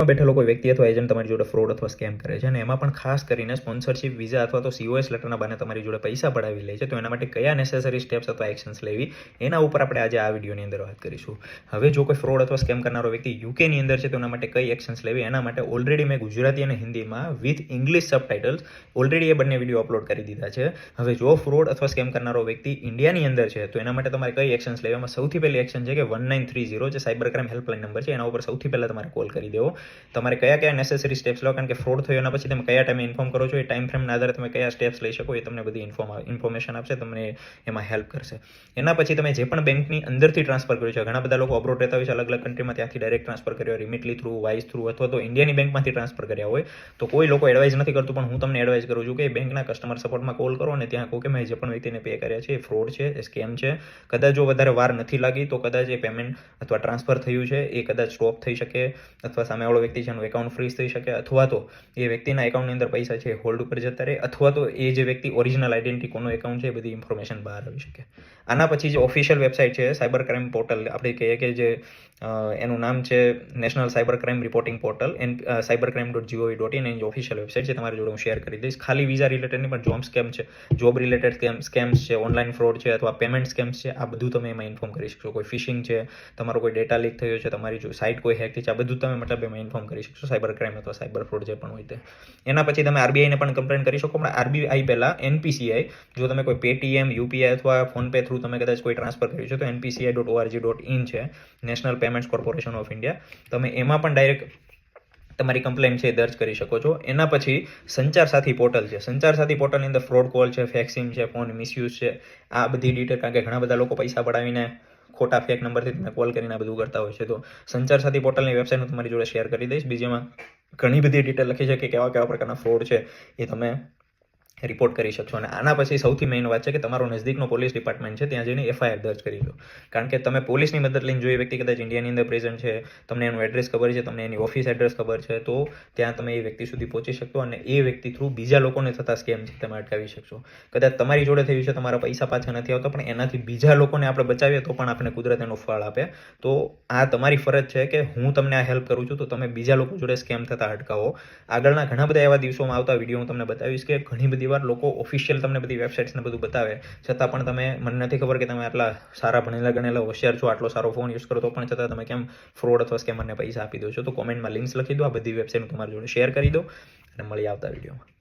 બેઠેલો કોઈ વ્યક્તિ અથવા એજન્ટ તમારી જોડે ફ્રોડ અથવા સ્કેમ કરે છે, અને એમાં પણ ખાસ કરીને સ્પોન્સરશિપ વિઝા અથવા તો COS લેટરના બહાને તમારી જોડે પૈસા પડાવી લે છે, તો એના માટે કયા નેસેસરી સ્ટેપ્સ અથવા એક્શન્સ લેવી એના ઉપર આપણે આજે આ વિડીયોની અંદર વાત કરીશું. હવે જો કોઈ ફ્રોડ અથવા સ્કેમ કરનારો વ્યક્તિ યુકેની અંદર છે તો એના માટે કઈ એક્શન્સ લેવી, એના માટે ઓલરેડી મેં ગુજરાતી અને હિન્દીમાં વિથ ઇંગ્લિશ સબટાઇટલ્સ ઓલરેડી એ બંને વિડીયો અપલોડ કરી દીધા છે. હવે જો ફ્રોડ અથવા સ્કેમ કરનારો વ્યક્તિ ઇન્ડિયાની અંદર છે તો એના માટે તમારે કઈ એક્શન્સ લેવી, એમાં સૌથી પહેલી એક્શન છે કે 1930 જે સાયબર ક્રાઇમ હેલ્પલાઇન નંબર છે એના ઉપર સૌથી પહેલાં તમારે કોલ કરી દેવો. તમારે કયા નેસેસરી સ્ટેપ્સ લો, કારણ કે ફ્રોડ થયો એના પછી તમે કયા ટાઈમે ઇન્ફોર્મ કરો છો, એ ટાઈમ ફ્રેમના આધારે તમે કયા સ્ટેપ્સ લઈ શકો એ તમને બધી ઇન્ફોર્મેશન આપશે, તમને એમાં હેલ્પ કરશે. એના પછી તમે જે પણ બેંકની અંદરથી ટ્રાન્સફર કર્યું છે, ઘણા બધા લોકો અબ્રોડ રહેતા હોય છે અલગ અલગ કન્ટ્રીમાં, ત્યાંથી ડાયરેક્ટ ટ્રાન્સફર કર્યો હોય, રિમિટલી થ્રુ, વાઇઝ થ્રુ અથવા તો ઇન્ડિયાની બેંકમાંથી ટ્રાન્સફર કર્યા હોય, તો કોઈ લોકો એડવાઇઝ નથી કરતું, પણ હું તમને એડવાઇઝ કરું છું કે બેંકના કસ્ટમર સપોર્ટમાં કોલ કરો અને ત્યાં કહો કે મેં જે પણ વ્યક્તિને પે કર્યા છે એ ફ્રોડ છે, એ સ્કેમ છે. કદાચ જો વધારે વાર નથી લાગી તો કદાચ એ પેમેન્ટ અથવા ટ્રાન્સફર થયું છે એ કદાચ સ્ટોપ થઈ શકે, અથવા સામેવાળો વ્યક્તિ છે એનું એકાઉન્ટ ફ્રીઝ થઈ શકે, અથવા તો એ વ્યક્તિના એકાઉન્ટની અંદર પૈસા છે હોલ્ડ ઉપર જતા રહે, અથવા તો એ જે વ્યક્તિ ઓરિજિનલ આઈડેન્ટિટી કોનો એકાઉન્ટ છે એ બધી ઇન્ફોર્મેશન બહાર આવી શકે. આના પછી જે ઓફિશિયલ વેબસાઇટ છે સાયબર ક્રાઇમ પોર્ટલ, આપણે કહીએ કે જે એનું નામ છે national cyber crime reporting portal, cybercrime.gov.in, એની ઓફિશિયલ વેબસાઇટ છે, તમારી જોડે હું શેર કરી દઈશ. ખાલી વિઝા રિલેટેડની પણ જોબ સ્કેમ છે, જોબ રિલેટેડ સ્કેમ્સ છે, ઓનલાઈન ફ્રોડ છે અથવા પેમેન્ટ સ્કેમ્સ છે, આ બધું તમે એમાં ઇન્ફોર્મ કરી શકશો. કોઈ ફિશિંગ છે, તમારો કોઈ ડેટા લીક થયો છે, તમારી જો સાઇટ કોઈ હેક થઈ છે, આ બધું તમે મતલબ એમાં ઇન્ફોર્મ કરી શકશો, સાયબર ક્રાઇમ અથવા સાયબર ફ્રોડ જે પણ હોય તે. એના પછી તમે RBIને પણ કમ્પ્લેન કરી શકો, પણ RBI પહેલાં NPCI, જો તમે કોઈ પેટીએમ, યુપીઆઈ અથવા ફોનપે થ્રુ તમે કદાચ કોઈ ટ્રાન્સફર કર્યું છે તો NPCI.org.in છે, national payments corporation of India, તમે એમાં પણ ડાયરેક્ટ તમારી કમ્પ્લેન છે દર્જ કરી શકો છો. એના પછી સંચાર સાથી પોર્ટલ છે, સંચાર સાથી પોર્ટલની અંદર ફ્રોડ કોલ છે, ફેક્સિંગ છે, ફોન મિસયુઝ છે, આ બધી ડિટેલ, કારણ કે ઘણા બધા લોકો પૈસા પડાવીને ખોટા ફેક નંબરથી તમે કોલ કરીને આ બધું કરતા હોય છે, તો સંચાર સાથી પોર્ટલની વેબસાઇટ હું તમારી જોડે શેર કરી દઈશ. બીજામાં ઘણી બધી ડિટેલ લખી છે કે કેવા કેવા પ્રકારના ફ્રોડ છે એ તમે રિપોર્ટ કરી શકશો. અને આના પછી સૌથી મેઇન વાત છે કે તમારો નજદીકનો પોલીસ ડિપાર્ટમેન્ટ છે ત્યાં જઈને FIR દર્જ કરી લો, કારણ કે તમે પોલીસની મદદ લઈને જો એ વ્યક્તિ કદાચ ઇન્ડિયાની અંદર પ્રેઝન્ટ છે, તમને એનું એડ્રેસ ખબર છે, તમને એની ઓફિસ એડ્રેસ ખબર છે, તો ત્યાં તમે એ વ્યક્તિ સુધી પહોંચી શકશો અને એ વ્યક્તિ થ્રુ બીજા લોકોને થતા સ્કેમ છે તમે અટકાવી શકશો. કદાચ તમારી જોડે થયું છે, તમારા પૈસા પાછા નથી આવતા, પણ એનાથી બીજા લોકોને આપણે બચાવીએ તો પણ આપણને કુદરત એનું ફળ આપે. તો આ તમારી ફરજ છે કે હું તમને આ હેલ્પ કરું છું તો તમે બીજા લોકો જોડે સ્કેમ થતા અટકાવો. આગળના ઘણા બધા એવા દિવસોમાં આવતા વિડીયો હું તમને બતાવીશ કે ઘણી બધી વાર લોકો ઓફિશિયલ તમને બધી વેબસાઇટ્સને બધું બતાવે, છતાં પણ તમે, મને નથી ખબર કે તમે આટલા સારા ભણેલા ગણેલા હોશિયાર છો, આટલો સારો ફોન યુઝ કરો તો પણ છતાં તમે કેમ ફ્રોડ અથવા સ્કેમરને પૈસા આપી દો છો. તો કોમેન્ટમાં લિંક્સ લખી દો, આ બધી વેબસાઇટ હું તમારી જોડે શેર કરી દો, અને મળી આવતા વિડીયોમાં.